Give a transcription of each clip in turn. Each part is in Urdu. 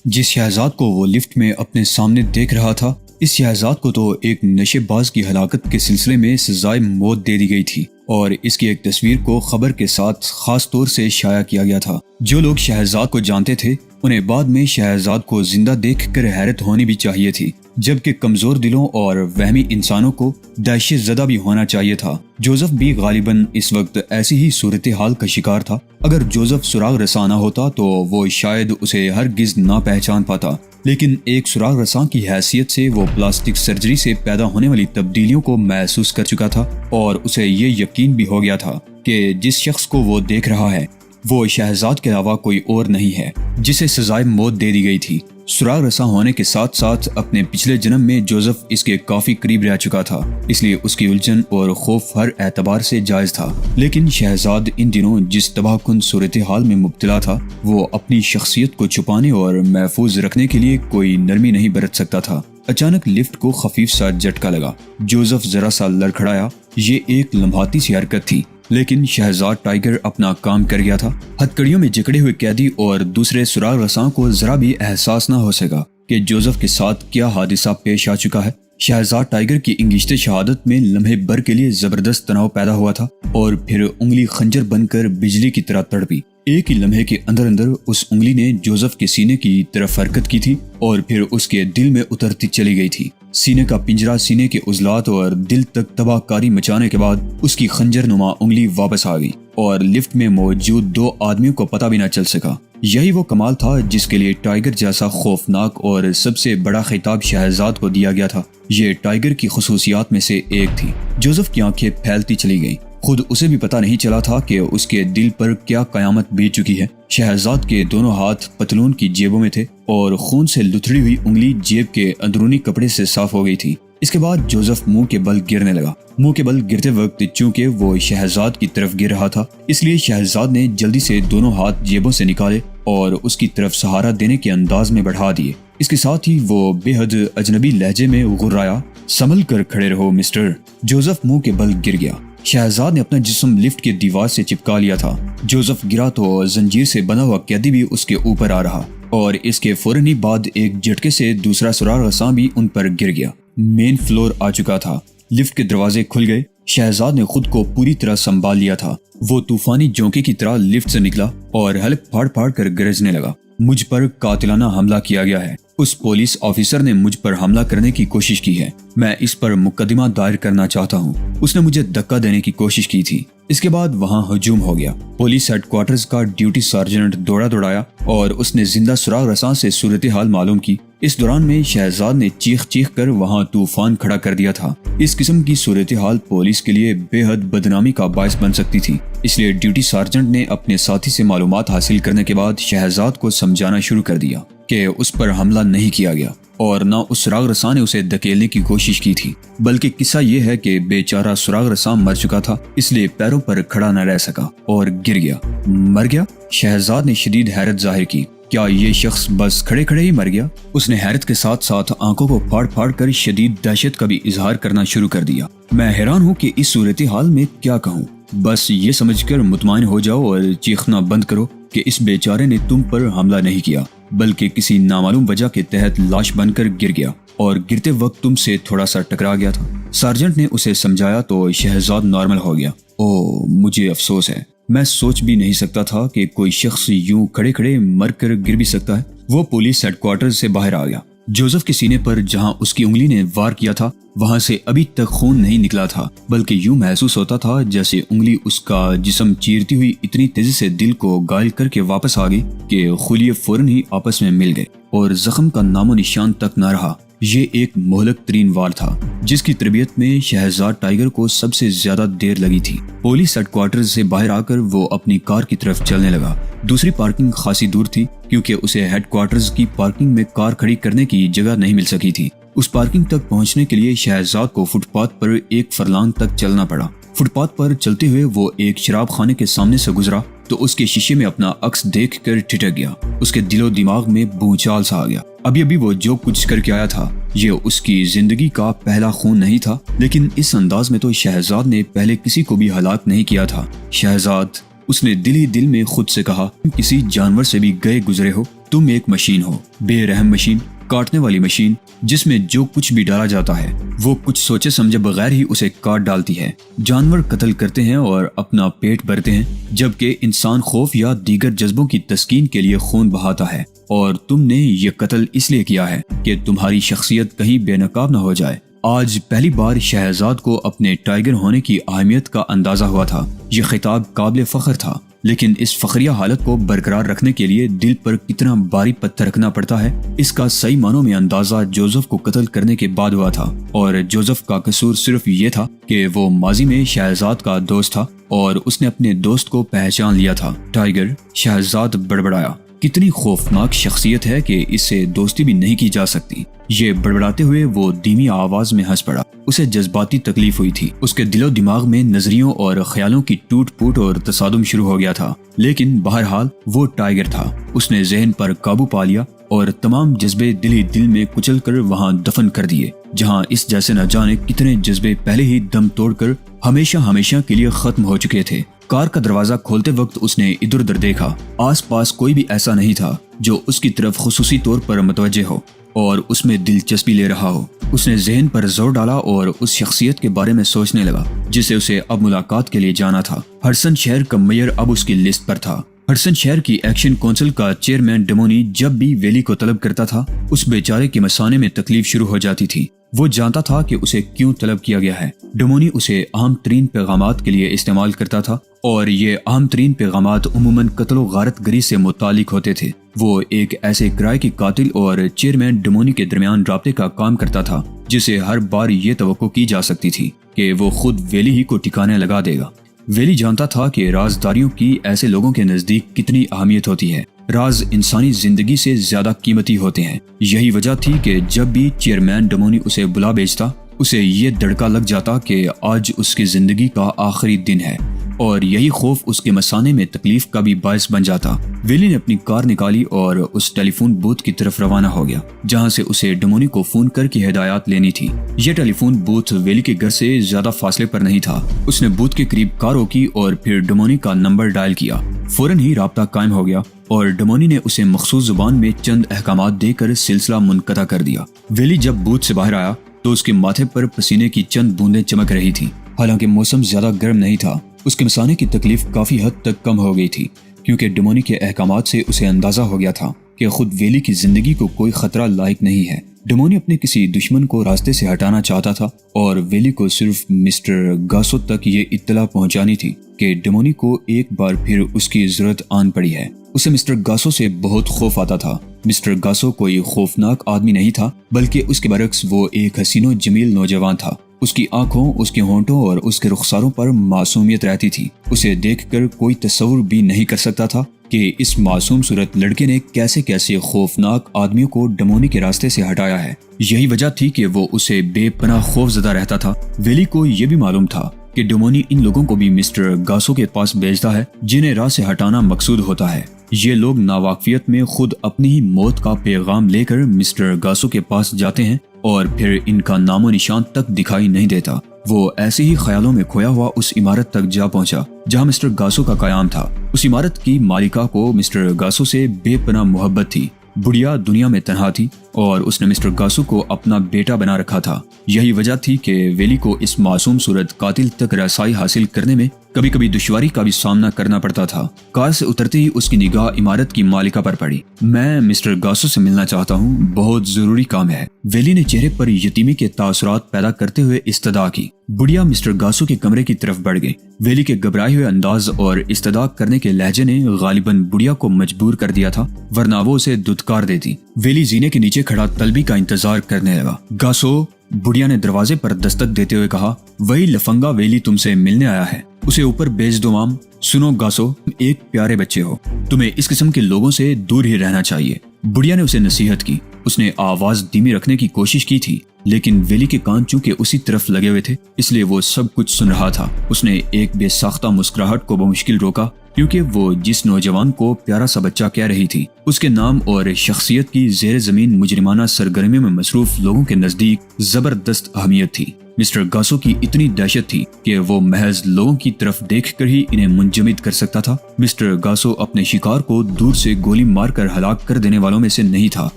جس شہزاد کو وہ لفٹ میں اپنے سامنے دیکھ رہا تھا، اس شہزاد کو تو ایک نشے باز کی ہلاکت کے سلسلے میں سزائے موت دے دی گئی تھی، اور اس کی ایک تصویر کو خبر کے ساتھ خاص طور سے شائع کیا گیا تھا۔ جو لوگ شہزاد کو جانتے تھے انہیں بعد میں شہزاد کو زندہ دیکھ کر حیرت ہونی بھی چاہیے تھی، جبکہ کمزور دلوں اور وہمی انسانوں کو دہشت زدہ بھی ہونا چاہیے تھا۔ جوزف بھی غالباً اس وقت ایسی ہی صورتحال کا شکار تھا۔ اگر جوزف سراغ رساں نہ ہوتا تو وہ شاید اسے ہرگز نہ پہچان پاتا، لیکن ایک سراغ رساں کی حیثیت سے وہ پلاسٹک سرجری سے پیدا ہونے والی تبدیلیوں کو محسوس کر چکا تھا، اور اسے یہ یقین بھی ہو گیا تھا کہ جس شخص کو وہ دیکھ رہا ہے وہ شہزاد کے علاوہ کوئی اور نہیں ہے جسے سزائے موت دے دی گئی تھی۔ سراغ رساں ہونے کے ساتھ ساتھ اپنے پچھلے جنم میں جوزف اس کے کافی قریب رہ چکا تھا، اس لیے اس کی الجھن اور خوف ہر اعتبار سے جائز تھا۔ لیکن شہزاد ان دنوں جس تباہ کن صورتحال میں مبتلا تھا، وہ اپنی شخصیت کو چھپانے اور محفوظ رکھنے کے لیے کوئی نرمی نہیں برت سکتا تھا۔ اچانک لفٹ کو خفیف سا جھٹکا لگا۔ جوزف ذرا سا لڑکھڑایا۔ یہ ایک لمحاتی سی حرکت تھی، لیکن شہزاد ٹائیگر اپنا کام کر گیا تھا۔ ہتھکڑیوں میں جکڑے ہوئے قیدی اور دوسرے سراغ رساں کو ذرا بھی احساس نہ ہو سکا کہ جوزف کے ساتھ کیا حادثہ پیش آ چکا ہے۔ شہزاد ٹائیگر کی انگشت شہادت میں لمحے بھر کے لیے زبردست تناؤ پیدا ہوا تھا، اور پھر انگلی خنجر بن کر بجلی کی طرح تڑپی۔ ایک ہی لمحے کے اندر اس انگلی نے جوزف کے سینے کی طرف حرکت کی تھی، اور پھر اس کے دل میں اترتی چلی گئی تھی۔ سینے کا پنجرا سینے کے عضلات اور دل تک تباہ کاری مچانے کے بعد اس کی خنجر نما انگلی واپس آ گئی، اور لفٹ میں موجود دو آدمیوں کو پتہ بھی نہ چل سکا۔ یہی وہ کمال تھا جس کے لیے ٹائیگر جیسا خوفناک اور سب سے بڑا خطاب شہزاد کو دیا گیا تھا۔ یہ ٹائیگر کی خصوصیات میں سے ایک تھی۔ جوزف کی آنکھیں پھیلتی چلی گئیں۔ خود اسے بھی پتہ نہیں چلا تھا کہ اس کے دل پر کیا قیامت بیت چکی ہے۔ شہزاد کے دونوں ہاتھ پتلون کی جیبوں میں تھے، اور خون سے لتھڑی ہوئی انگلی جیب کے اندرونی کپڑے سے صاف ہو گئی تھی۔ اس کے بعد جوزف منہ کے بل گرنے لگا۔ منہ کے بل گرتے وقت چونکہ وہ شہزاد کی طرف گر رہا تھا، اس لیے شہزاد نے جلدی سے دونوں ہاتھ جیبوں سے نکالے اور اس کی طرف سہارا دینے کے انداز میں بڑھا دیے۔ اس کے ساتھ ہی وہ بے حد اجنبی لہجے میں غرایا، "سنبھل کر کھڑے رہو مسٹر۔" جوزف منہ کے بل گر گیا۔ شہزاد نے اپنا جسم لفٹ کے دیوار سے چپکا لیا تھا۔ جوزف گرا تو زنجیر سے بنا ہوا قیدی بھی اس کے اوپر آ رہا، اور اس کے فوراً ہی بعد ایک جھٹکے سے دوسرا سراغ رساں بھی ان پر گر گیا۔ مین فلور آ چکا تھا۔ لفٹ کے دروازے کھل گئے۔ شہزاد نے خود کو پوری طرح سنبھال لیا تھا۔ وہ طوفانی جونکے کی طرح لفٹ سے نکلا اور حلق پھاڑ پھاڑ کر گرجنے لگا، "مجھ پر قاتلانہ حملہ کیا گیا ہے۔ اس پولیس آفیسر نے مجھ پر حملہ کرنے کی کوشش کی ہے۔ میں اس پر مقدمہ دائر کرنا چاہتا ہوں۔ اس نے مجھے دھکا دینے کی کوشش کی تھی۔" اس کے بعد وہاں ہجوم ہو گیا۔ پولیس ہیڈ کوارٹرز کا ڈیوٹی سارجنٹ دوڑایا اور اس نے زندہ سراغ رساں سے صورتحال معلوم کی۔ اس دوران میں شہزاد نے چیخ کر وہاں طوفان کھڑا کر دیا تھا۔ اس قسم کی صورتحال پولیس کے لیے بے حد بدنامی کا باعث بن سکتی تھی، اس لیے ڈیوٹی سارجنٹ نے اپنے ساتھی سے معلومات حاصل کرنے کے بعد شہزاد کو سمجھانا شروع کر دیا کہ اس پر حملہ نہیں کیا گیا، اور نہ اس سراغ رساں نے اسے دھکیلنے کی کوشش کی تھی، بلکہ قصہ یہ ہے کہ بیچارہ سراغ رساں مر چکا تھا، اس لیے پیروں پر کھڑا نہ رہ سکا اور گر گیا۔ مر گیا؟ شہزاد نے شدید حیرت ظاہر کی۔ کیا یہ شخص بس کھڑے ہی مر گیا؟ اس نے حیرت کے ساتھ ساتھ آنکھوں کو پھاڑ پھاڑ کر شدید دہشت کا بھی اظہار کرنا شروع کر دیا۔ "میں حیران ہوں کہ اس صورتحال میں کیا کہوں۔ بس یہ سمجھ کر مطمئن ہو جاؤ اور چیخنا بند کرو کہ اس بیچارے نے تم پر حملہ نہیں کیا، بلکہ کسی نامعلوم وجہ کے تحت لاش بن کر گر گیا، اور گرتے وقت تم سے تھوڑا سا ٹکرا گیا تھا۔" سارجنٹ نے اسے سمجھایا تو شہزاد نارمل ہو گیا۔ "اوہ، مجھے افسوس ہے۔ میں سوچ بھی نہیں سکتا تھا کہ کوئی شخص یوں کھڑے مر کر گر بھی سکتا ہے۔" وہ پولیس ہیڈ کوارٹر سے باہر آ گیا۔ جوزف کے سینے پر جہاں اس کی انگلی نے وار کیا تھا وہاں سے ابھی تک خون نہیں نکلا تھا، بلکہ یوں محسوس ہوتا تھا جیسے انگلی اس کا جسم چیرتی ہوئی اتنی تیزی سے دل کو گائل کر کے واپس آ گئی کہ خلیے فوراً ہی آپس میں مل گئے، اور زخم کا نام و نشان تک نہ رہا۔ یہ ایک مہلک ترین وار تھا جس کی تربیت میں شہزاد ٹائیگر کو سب سے زیادہ دیر لگی تھی۔ پولیس ہیڈ کوارٹر سے باہر آ کر وہ اپنی کار کی طرف چلنے لگا۔ دوسری پارکنگ خاصی دور تھی، کیونکہ اسے ہیڈ کوارٹرز کی پارکنگ میں کار کھڑی کرنے کی جگہ نہیں مل سکی تھی۔ اس پارکنگ تک پہنچنے کے لیے شہزاد کو فٹ پاتھ پر 1 فرلانگ تک چلنا پڑا۔ فٹ پاتھ پر چلتے ہوئے وہ ایک شراب خانے کے سامنے سے گزرا تو اس کے شیشے میں اپنا عکس دیکھ کر ٹھٹک گیا۔ اس کے دل و دماغ میں بھونچال سا آ گیا۔ ابھی وہ جو کچھ کر کے آیا تھا یہ اس کی زندگی کا پہلا خون نہیں تھا، لیکن اس انداز میں تو شہزاد نے پہلے کسی کو بھی ہلاک نہیں کیا تھا۔ "شہزاد، اس نے دل ہی دل میں خود سے کہا، تم کسی جانور سے بھی گئے گزرے ہو، تم ایک مشین ہو، بے رحم مشین، کاٹنے والی مشین، جس میں جو کچھ بھی ڈالا جاتا ہے وہ کچھ سوچے سمجھے بغیر ہی اسے کاٹ ڈالتی ہے۔ جانور قتل کرتے ہیں اور اپنا پیٹ بھرتے ہیں، جبکہ انسان خوف یا دیگر جذبوں کی تسکین کے لیے خون بہاتا ہے، اور تم نے یہ قتل اس لیے کیا ہے کہ تمہاری شخصیت کہیں بے نقاب نہ ہو جائے۔ آج پہلی بار شہزاد کو اپنے ٹائیگر ہونے کی اہمیت کا اندازہ ہوا تھا۔ یہ خطاب قابل فخر تھا، لیکن اس فخریہ حالت کو برقرار رکھنے کے لیے دل پر کتنا بھاری پتھر رکھنا پڑتا ہے، اس کا صحیح معنوں میں اندازہ جوزف کو قتل کرنے کے بعد ہوا تھا۔ اور جوزف کا قصور صرف یہ تھا کہ وہ ماضی میں شہزاد کا دوست تھا اور اس نے اپنے دوست کو پہچان لیا تھا۔ ٹائیگر، شہزاد بڑبڑایا، کتنی خوفناک شخصیت ہے کہ اس سے دوستی بھی نہیں کی جا سکتی۔ یہ بڑبڑاتے ہوئے وہ دھیمی آواز میں ہنس پڑا۔ اسے جذباتی تکلیف ہوئی تھی۔ اس کے دل و دماغ میں نظریوں اور خیالوں کی ٹوٹ پھوٹ اور تصادم شروع ہو گیا تھا، لیکن بہرحال وہ ٹائیگر تھا۔ اس نے ذہن پر قابو پا لیا اور تمام جذبے دل ہی دل میں کچل کر وہاں دفن کر دیے، جہاں اس جیسے نہ جانے کتنے جذبے پہلے ہی دم توڑ کر ہمیشہ ہمیشہ کے لیے ختم ہو چکے تھے۔ کار کا دروازہ کھولتے وقت اس نے ادھر ادھر دیکھا۔ آس پاس کوئی بھی ایسا نہیں تھا جو اس کی طرف خصوصی طور پر متوجہ ہو اور اس میں دلچسپی لے رہا ہو۔ اس نے ذہن پر زور ڈالا اور اس شخصیت کے بارے میں سوچنے لگا جسے اسے اب ملاقات کے لیے جانا تھا۔ ہڈسن شہر کا میئر اب اس کی لسٹ پر تھا۔ ہڈسن شہر کی ایکشن کونسل کا چیئرمین ڈمونی جب بھی ویلی کو طلب کرتا تھا، اس بیچارے کے مثانے میں تکلیف شروع ہو جاتی تھی۔ وہ جانتا تھا کہ اسے کیوں طلب کیا گیا ہے۔ ڈمونی اسے اہم ترین پیغامات کے لیے استعمال کرتا تھا، اور یہ اہم ترین پیغامات عموماً قتل و غارت گری سے متعلق ہوتے تھے۔ وہ ایک ایسے کرائے کے قاتل اور چیئرمین ڈمونی کے درمیان رابطے کا کام کرتا تھا جسے ہر بار یہ توقع کی جا سکتی تھی کہ وہ خود ویلی ہی کو ٹھکانے لگا دے گا۔ ویلی جانتا تھا کہ رازداریوں کی ایسے لوگوں کے نزدیک کتنی اہمیت ہوتی ہے۔ راز انسانی زندگی سے زیادہ قیمتی ہوتے ہیں۔ یہی وجہ تھی کہ جب بھی چیئرمین ڈمونی اسے بلا بھیجتا، اسے یہ دڑکا لگ جاتا کہ آج اس کی زندگی کا آخری دن ہے، اور یہی خوف اس کے مثانے میں تکلیف کا بھی باعث بن جاتا۔ ویلی نے اپنی کار نکالی اور اس ٹیلی فون بوتھ کی طرف روانہ ہو گیا جہاں سے اسے ڈمونی کو فون کر کے ہدایات لینی تھی۔ یہ ٹیلی فون بوتھ ویلی کے گھر سے زیادہ فاصلے پر نہیں تھا۔ اس نے بوتھ کے قریب کار روکی اور پھر ڈمونی کا نمبر ڈائل کیا۔ فوراً ہی رابطہ قائم ہو گیا اور ڈمونی نے اسے مخصوص زبان میں چند احکامات دے کر سلسلہ منقطع کر دیا۔ ویلی جب بوتھ سے باہر آیا تو اس کے ماتھے پر پسینے کی چند بوندیں چمک رہی تھی۔ حالانکہ موسم زیادہ گرم نہیں تھا، اس کے مثانے کی تکلیف کافی حد تک کم ہو گئی تھی، کیونکہ ڈمونی کے احکامات سے اسے اندازہ ہو گیا تھا کہ خود ویلی کی زندگی کو کوئی خطرہ لاحق نہیں ہے۔ ڈمونی اپنے کسی دشمن کو راستے سے ہٹانا چاہتا تھا اور ویلی کو صرف مسٹر گاسو تک یہ اطلاع پہنچانی تھی کہ ڈمونی کو ایک بار پھر اس کی ضرورت آن پڑی ہے۔ اسے مسٹر گاسو سے بہت خوف آتا تھا۔ مسٹر گاسو کوئی خوفناک آدمی نہیں تھا، بلکہ اس کے برعکس وہ ایک حسین و جمیل نوجوان تھا۔ اس کی آنکھوں، اس کے ہونٹوں اور اس کے رخساروں پر معصومیت رہتی تھی۔ اسے دیکھ کر کوئی تصور بھی نہیں کر سکتا تھا کہ اس معصوم صورت لڑکے نے کیسے کیسے خوفناک آدمیوں کو ڈمونی کے راستے سے ہٹایا ہے۔ یہی وجہ تھی کہ وہ اسے بے پناہ خوف زدہ رہتا تھا۔ ویلی کو یہ بھی معلوم تھا کہ ڈمونی ان لوگوں کو بھی مسٹر گاسو کے پاس بھیجتا ہے جنہیں راہ سے ہٹانا مقصود ہوتا ہے۔ یہ لوگ ناواقفیت میں خود اپنی ہی موت کا پیغام لے کر مسٹر گاسو کے پاس جاتے ہیں اور پھر ان کا نام و نشان تک دکھائی نہیں دیتا۔ وہ ایسے ہی خیالوں میں کھویا ہوا اس عمارت تک جا پہنچا جہاں مسٹر گاسو کا قیام تھا۔ اس عمارت کی مالکہ کو مسٹر گاسو سے بے پناہ محبت تھی۔ بڑھیا دنیا میں تنہا تھی اور اس نے مسٹر گاسو کو اپنا بیٹا بنا رکھا تھا۔ یہی وجہ تھی کہ ویلی کو اس معصوم صورت قاتل تک رسائی حاصل کرنے میں کبھی کبھی دشواری کا بھی سامنا کرنا پڑتا تھا۔ کار سے اترتے ہی اس کی نگاہ عمارت کی مالکہ پر پڑی۔ میں مسٹر گاسو سے ملنا چاہتا ہوں، بہت ضروری کام ہے۔ ویلی نے چہرے پر یتیمی کے تاثرات پیدا کرتے ہوئے استدعا کی۔ بڑھیا مسٹر گاسو کے کمرے کی طرف بڑھ گئی۔ ویلی کے گھبرائے ہوئے انداز اور استدعا کرنے کے لہجے نے غالباً بڑھیا کو مجبور کر دیا تھا، ورنہ وہ اسے دھتکار دیتی۔ ویلی زینے کے نیچے کھڑا طلبی کا انتظار کرنے لگا۔ گاسو، بڑھیا نے دروازے پر دستک دیتے ہوئے کہا، وہی لفنگا ویلی تم سے ملنے آیا ہے، اسے اوپر بھیج دو مام۔ سنو گاسو، تم ایک پیارے بچے ہو، تمہیں اس قسم کے لوگوں سے دور ہی رہنا چاہیے۔ بڑھیا نے اسے نصیحت کی۔ اس نے آواز دھیمی رکھنے کی کوشش کی تھی، لیکن ویلی کے کان چونکہ اسی طرف لگے ہوئے تھے اس لیے وہ سب کچھ سن رہا تھا۔ اس نے ایک بے ساختہ مسکراہٹ کو بمشکل روکا، کیونکہ وہ جس نوجوان کو پیارا سا بچہ کہہ رہی تھی اس کے نام اور شخصیت کی زیر زمین مجرمانہ سرگرمیوں میں مصروف لوگوں کے نزدیک زبردست اہمیت تھی۔ مسٹر گاسو کی اتنی دہشت تھی کہ وہ محض لوگوں کی طرف دیکھ کر ہی انہیں منجمد کر سکتا تھا۔ مسٹر گاسو اپنے شکار کو دور سے گولی مار کر ہلاک کر دینے والوں میں سے نہیں تھا،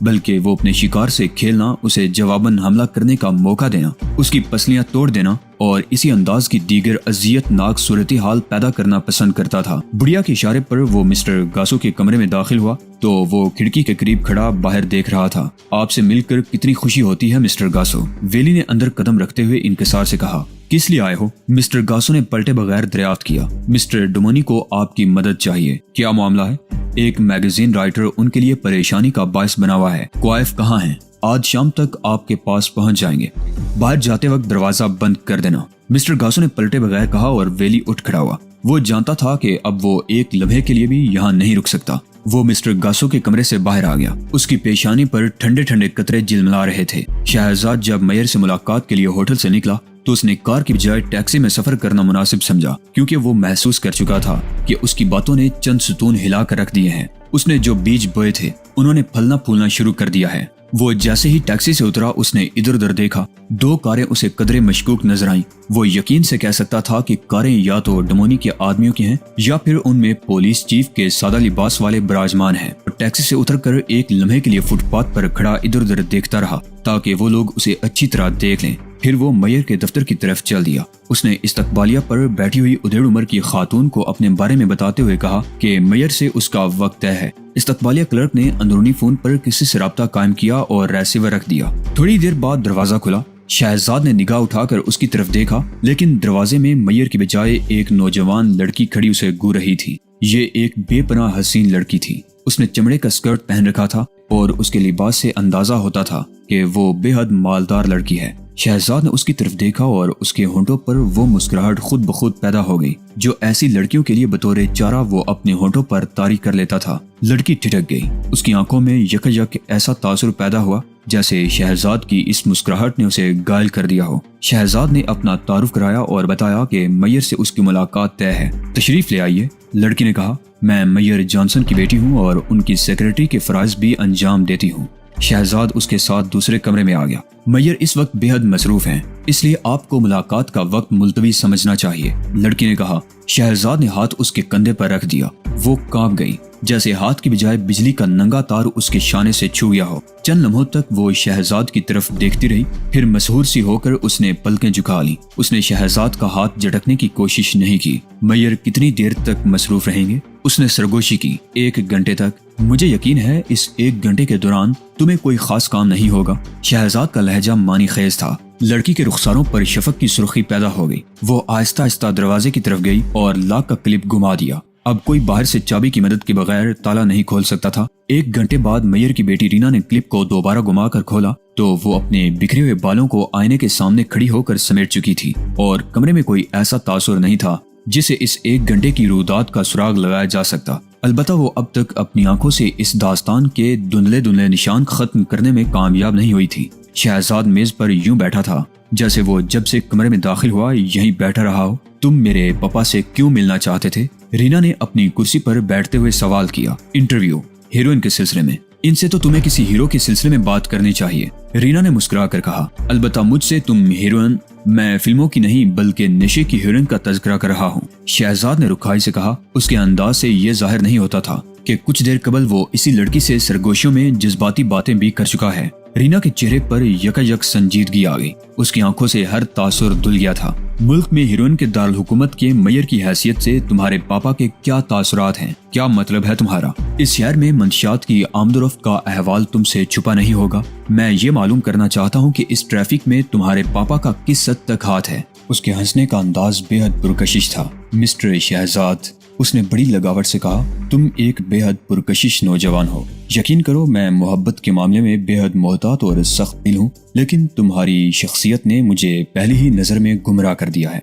بلکہ وہ اپنے شکار سے کھیلنا، اسے جواباً حملہ کرنے کا موقع دینا، اس کی پسلیاں توڑ دینا اور اسی انداز کی دیگر اذیت ناک صورتحال پیدا کرنا پسند کرتا تھا۔ بڑھیا کے اشارے پر وہ مسٹر گاسو کے کمرے میں داخل ہوا تو وہ کھڑکی کے قریب کھڑا باہر دیکھ رہا تھا۔ آپ سے مل کر کتنی خوشی ہوتی ہے مسٹر گاسو، ویلی نے اندر قدم رکھتے ہوئے انکسار سے کہا۔ کس لیے آئے ہو؟ مسٹر گاسو نے پلٹے بغیر دریافت کیا۔ مسٹر ڈومونی کو آپ کی مدد چاہیے۔ کیا معاملہ ہے؟ ایک میگزین رائٹر ان کے لیے پریشانی کا باعث بنا ہوا ہے۔ کوائف کہاں ہیں؟ آج شام تک آپ کے پاس پہنچ جائیں گے۔ باہر جاتے وقت دروازہ بند کر دینا، مسٹر گاسو نے پلٹے بغیر کہا اور ویلی اٹھ کھڑا ہوا۔ وہ جانتا تھا کہ اب وہ ایک لمحے کے لیے بھی یہاں نہیں رک سکتا۔ وہ مسٹر گاسو کے کمرے سے باہر آ گیا۔ اس کی پیشانی پر ٹھنڈے ٹھنڈے قطرے جلملا رہے تھے۔ شہزاد جب میئر سے ملاقات کے لیے ہوٹل سے نکلا تو اس نے کار کی بجائے ٹیکسی میں سفر کرنا مناسب سمجھا، کیونکہ وہ محسوس کر چکا تھا کہ اس کی باتوں نے چند ستون ہلا کر رکھ دیے ہیں۔ اس نے جو بیج بوئے تھے انہوں نے پھلنا پھولنا شروع کر دیا ہے۔ وہ جیسے ہی ٹیکسی سے اترا اس نے ادھر ادھر دیکھا۔ دو کاریں اسے قدرے مشکوک نظر آئیں۔ وہ یقین سے کہہ سکتا تھا کہ کاریں یا تو ڈمونی کے آدمیوں کی ہیں یا پھر ان میں پولیس چیف کے سادہ لباس والے براجمان ہیں۔ ٹیکسی سے اتر کر ایک لمحے کے لیے فٹ پاتھ پر کھڑا ادھر ادھر دیکھتا رہا تاکہ وہ لوگ اسے اچھی طرح دیکھ لیں۔ پھر وہ میئر کے دفتر کی طرف چل دیا۔ اس نے استقبالیہ پر بیٹھی ہوئی ادھیڑ عمر کی خاتون کو اپنے بارے میں بتاتے ہوئے کہا کہ میئر سے اس کا وقت طے ہے۔ استقبالیہ کلرک نے اندرونی فون پر کسی سے رابطہ قائم کیا اور ریسیور رکھ دیا۔ تھوڑی دیر بعد دروازہ کھلا۔ شہزاد نے نگاہ اٹھا کر اس کی طرف دیکھا، لیکن دروازے میں میئر کی بجائے ایک نوجوان لڑکی کھڑی اسے گو رہی تھی۔ یہ ایک بے پناہ حسین لڑکی تھی۔ اس نے چمڑے کا اسکرٹ پہن رکھا تھا اور اس کے لباس سے اندازہ ہوتا تھا کہ وہ بے حد مالدار لڑکی ہے۔ شہزاد نے اس کی طرف دیکھا اور اس کے ہونٹوں پر وہ مسکراہٹ خود بخود پیدا ہو گئی جو ایسی لڑکیوں کے لیے بطور چارہ وہ اپنے ہونٹوں پر طاری کر لیتا تھا۔ لڑکی ٹھٹک گئی۔ اس کی آنکھوں میں یک ایسا تاثر پیدا ہوا جیسے شہزاد کی اس مسکراہٹ نے اسے گائل کر دیا ہو۔ شہزاد نے اپنا تعارف کرایا اور بتایا کہ میئر سے اس کی ملاقات طے ہے۔ تشریف لے آئیے، لڑکی نے کہا۔ میں میئر جانسن کی بیٹی ہوں اور ان کی سیکرٹری کے فرائض بھی انجام دیتی ہوں۔ شہزاد اس کے ساتھ دوسرے کمرے میں آ گیا۔ میئر اس وقت بے حد مصروف ہیں، اس لیے آپ کو ملاقات کا وقت ملتوی سمجھنا چاہیے، لڑکی نے کہا۔ شہزاد نے ہاتھ اس کے کندھے پر رکھ دیا۔ وہ کانپ گئی، جیسے ہاتھ کی بجائے بجلی کا ننگا تار اس کے شانے سے چھو گیا ہو۔ چند لمحوں تک وہ شہزاد کی طرف دیکھتی رہی، پھر مسحور سی ہو کر اس نے پلکیں جھکا لی۔ اس نے شہزاد کا ہاتھ جھٹکنے کی کوشش نہیں کی۔ میئر کتنی دیر تک مصروف رہیں گے؟ اس نے سرگوشی کی۔ 1 گھنٹے تک۔ مجھے یقین ہے اس 1 گھنٹے کے دوران تمہیں کوئی خاص کام نہیں ہوگا۔ شہزاد کا لہجہ معنی خیز تھا۔ لڑکی کے رخساروں پر شفق کی سرخی پیدا ہو گئی۔ وہ آہستہ آہستہ دروازے کی طرف گئی اور لاک کا کلپ گھما دیا۔ اب کوئی باہر سے چابی کی مدد کے بغیر تالا نہیں کھول سکتا تھا۔ 1 گھنٹے بعد میئر کی بیٹی رینا نے کلپ کو دوبارہ گھما کر کھولا تو وہ اپنے بکھرے ہوئے بالوں کو آئینے کے سامنے کھڑی ہو کر سمیٹ چکی تھی اور کمرے میں کوئی ایسا تاثر نہیں تھا جسے اس 1 گھنٹے کی رودات کا سراغ لگایا جا سکتا۔ البتہ وہ اب تک اپنی آنکھوں سے اس داستان کے دھندلے نشان ختم کرنے میں کامیاب نہیں ہوئی تھی۔ شہزاد میز پر یوں بیٹھا تھا جیسے وہ جب سے کمرے میں داخل ہوا یہیں بیٹھا رہا ہو۔ تم میرے پاپا سے کیوں ملنا چاہتے تھے؟ رینا نے اپنی کرسی پر بیٹھتے ہوئے سوال کیا۔ انٹرویو، ہیروئن کے سلسلے میں۔ ان سے تو تمہیں کسی ہیرو کے سلسلے میں بات کرنی چاہیے، رینا نے مسکرا کر کہا۔ البتہ مجھ سے تم ہیروئن، میں فلموں کی نہیں بلکہ نشے کی ہیروئن کا تذکرہ کر رہا ہوں، شہزاد نے رکھائی سے کہا۔ اس کے انداز سے یہ ظاہر نہیں ہوتا تھا کہ کچھ دیر قبل وہ اسی لڑکی سے سرگوشیوں میں جذباتی باتیں بھی کر چکا ہے۔ رینا کے چہرے پر یک سنجیدگی آ گئی۔ اس کی آنکھوں سے ہر تاثر دھل گیا تھا۔ ملک میں ہیروئن کے دارالحکومت کے میئر کی حیثیت سے تمہارے پاپا کے کیا تاثرات ہیں؟ کیا مطلب ہے تمہارا؟ اس شہر میں منشیات کی آمد و رفت کا احوال تم سے چھپا نہیں ہوگا۔ میں یہ معلوم کرنا چاہتا ہوں کہ اس ٹریفک میں تمہارے پاپا کا کس حد تک ہاتھ ہے؟ اس کے ہنسنے کا انداز بے حد پرکشش تھا۔ مسٹر شہزاد، اس نے بڑی لگاوٹ سے کہا، تم ایک بے حد پرکشش نوجوان ہو۔ یقین کرو میں محبت کے معاملے میں بے حد محتاط اور سخت دل ہوں، لیکن تمہاری شخصیت نے مجھے پہلی ہی نظر میں گمراہ کر دیا ہے۔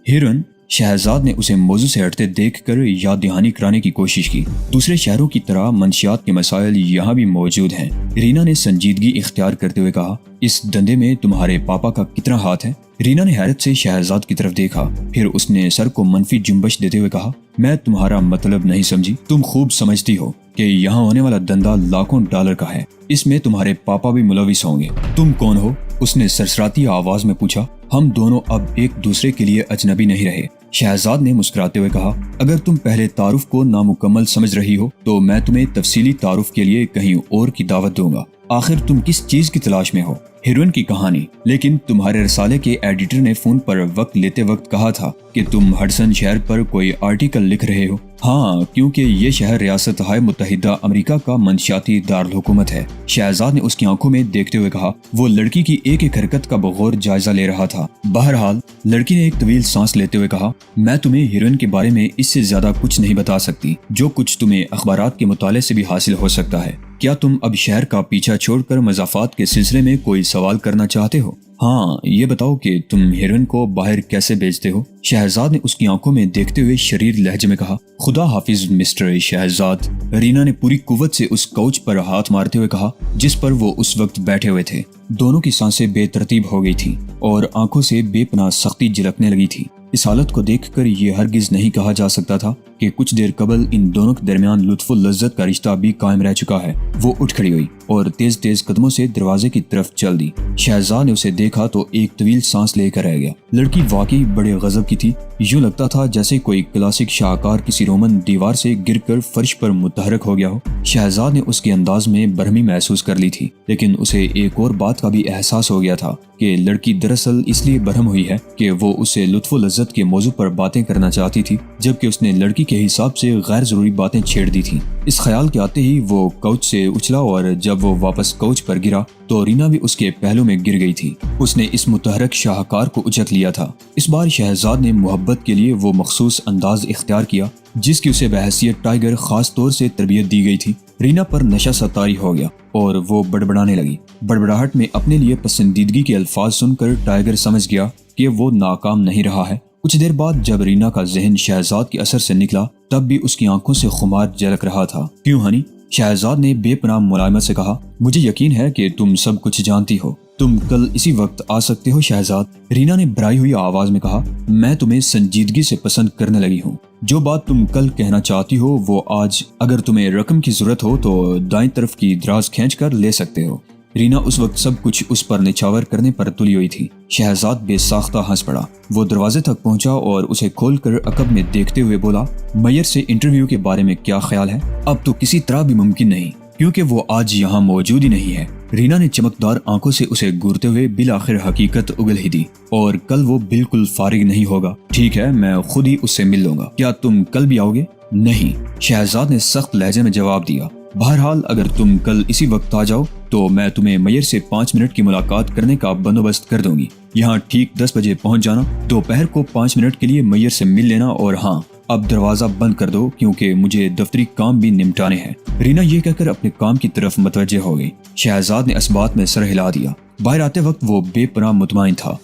ہیروئن، شہزاد نے اسے موضوع سے ہٹتے دیکھ کر یاد دہانی کرانے کی کوشش کی۔ دوسرے شہروں کی طرح منشیات کے مسائل یہاں بھی موجود ہیں۔ رینا نے سنجیدگی اختیار کرتے ہوئے کہا، اس دندے میں تمہارے پاپا کا کتنا ہاتھ ہے؟ رینا نے حیرت سے شہزاد کی طرف دیکھا، پھر اس نے سر کو منفی جنبش دیتے ہوئے کہا، میں تمہارا مطلب نہیں سمجھی۔ تم خوب سمجھتی ہو کہ یہاں ہونے والا دندہ لاکھوں ڈالر کا ہے، اس میں تمہارے پاپا بھی ملوث ہوں گے۔ تم کون ہو؟ اس نے سرسراتی آواز میں پوچھا۔ ہم دونوں اب ایک دوسرے کے لیے اجنبی نہیں رہے، شہزاد نے مسکراتے ہوئے کہا۔ اگر تم پہلے تعارف کو نامکمل سمجھ رہی ہو تو میں تمہیں تفصیلی تعارف کے لیے کہیں اور کی دعوت دوں گا۔ آخر تم کس چیز کی تلاش میں ہو؟ ہیروئن کی کہانی؟ لیکن تمہارے رسالے کے ایڈیٹر نے فون پر وقت لیتے وقت کہا تھا کہ تم ہڈسن شہر پر کوئی آرٹیکل لکھ رہے ہو۔ ہاں، کیونکہ یہ شہر ریاست ہائے متحدہ امریکہ کا منشیاتی دارالحکومت ہے، شہزاد نے اس کی آنکھوں میں دیکھتے ہوئے کہا۔ وہ لڑکی کی ایک ایک حرکت کا بغور جائزہ لے رہا تھا۔ بہرحال لڑکی نے ایک طویل سانس لیتے ہوئے کہا، میں تمہیں ہیروئن کے بارے میں اس سے زیادہ کچھ نہیں بتا سکتی، جو کچھ تمہیں اخبارات کے مطالعے سے بھی حاصل ہو سکتا ہے۔ کیا تم اب شہر کا پیچھا چھوڑ کر مضافات کے سلسلے میں کوئی سوال کرنا چاہتے ہو؟ ہاں، یہ بتاؤ کہ تم ہیروئن کو باہر کیسے بھیجتے ہو؟ شہزاد نے اس کی آنکھوں میں دیکھتے ہوئے شریر لہجے میں کہا۔ خدا حافظ مسٹر شہزاد، رینا نے پوری قوت سے اس کوچ پر ہاتھ مارتے ہوئے کہا جس پر وہ اس وقت بیٹھے ہوئے تھے۔ دونوں کی سانسیں بے ترتیب ہو گئی تھی اور آنکھوں سے بے پناہ سختی جھلکنے لگی تھی۔ اس حالت کو دیکھ کر یہ ہرگز نہیں کہا جا سکتا تھا کہ کچھ دیر قبل ان دونوں کے درمیان لطف و لذت کا رشتہ بھی قائم رہ چکا ہے۔ وہ اٹھ کھڑی ہوئی اور تیز تیز قدموں سے دروازے کی طرف چل دی۔ شہزاد نے اسے دیکھا تو ایک طویل سانس لے کر رہ گیا۔ لڑکی واقعی بڑے غضب کی تھی، یوں لگتا تھا جیسے کوئی کلاسک شاہکار کسی رومن دیوار سے گر کر فرش پر متحرک ہو گیا ہو۔ شہزاد نے اس کے انداز میں برہمی محسوس کر لی تھی، لیکن اسے ایک اور بات کا بھی احساس ہو گیا تھا کہ لڑکی دراصل اس لیے برہم ہوئی ہے کہ وہ اسے لطف و لذت کے موضوع پر باتیں کرنا چاہتی تھی، جبکہ اس نے لڑکی کے حساب سے غیر ضروری باتیں چھیڑ دی تھیں۔ اس خیال کے آتے ہی وہ کوچ سے اچھلا اور جب وہ واپس کوچ پر گرا تو رینا بھی اس کے پہلو میں گر گئی تھی۔ اس نے اس متحرک شاہکار کو اچک لیا تھا۔ اس بار شہزاد نے محبت کے لیے وہ مخصوص انداز اختیار کیا جس کی اسے بحیثیت ٹائیگر خاص طور سے تربیت دی گئی تھی۔ رینا پر نشہ سطاری ہو گیا اور وہ بڑبڑانے لگی۔ بڑبڑاہٹ میں اپنے لیے پسندیدگی کے الفاظ سن کر ٹائیگر سمجھ گیا کہ وہ ناکام نہیں رہا ہے۔ کچھ دیر بعد جب رینا کا ذہن شہزاد کے اثر سے نکلا تب بھی اس کی آنکھوں سے خمار جھلک رہا تھا۔ کیوں ہنی؟ شہزاد نے بے پناہ ملائمت سے کہا۔ مجھے یقین ہے کہ تم سب کچھ جانتی ہو۔ تم کل اسی وقت آ سکتے ہو شہزاد، رینا نے بھرائی ہوئی آواز میں کہا۔ میں تمہیں سنجیدگی سے پسند کرنے لگی ہوں۔ جو بات تم کل کہنا چاہتی ہو وہ آج، اگر تمہیں رقم کی ضرورت ہو تو دائیں طرف کی دراز کھینچ کر لے سکتے ہو۔ رینا اس وقت سب کچھ اس پر نچھاور کرنے پر تلی ہوئی تھی۔ شہزاد بے ساختہ ہنس پڑا۔ وہ دروازے تک پہنچا اور اسے کھول کر عقب میں دیکھتے ہوئے بولا، میئر سے انٹرویو کے بارے میں کیا خیال ہے؟ اب تو کسی طرح بھی ممکن نہیں، کیونکہ وہ آج یہاں موجود ہی نہیں ہے۔ رینا نے چمکدار آنکھوں سے اسے گورتے ہوئے بالآخر حقیقت اگل ہی دی، اور کل وہ بالکل فارغ نہیں ہوگا۔ ٹھیک ہے، میں خود ہی اس سے مل لوں گا۔ کیا تم کل بھی آؤ گے؟ نہیں، شہزاد نے سخت لہجے میں جواب دیا۔ بہرحال اگر تم کل اسی وقت آ جاؤ تو میں تمہیں میئر سے 5 منٹ کی ملاقات کرنے کا بندوبست کر دوں گی۔ یہاں ٹھیک 10 بجے پہنچ جانا۔ دوپہر کو 5 منٹ کے لیے میئر سے مل لینا، اور ہاں، اب دروازہ بند کر دو کیونکہ مجھے دفتری کام بھی نمٹانے ہیں۔ رینا یہ کہہ کر اپنے کام کی طرف متوجہ ہو گئی۔ شہزاد نے اس بات میں سر ہلا دیا۔ باہر آتے وقت وہ بے پناہ مطمئن تھا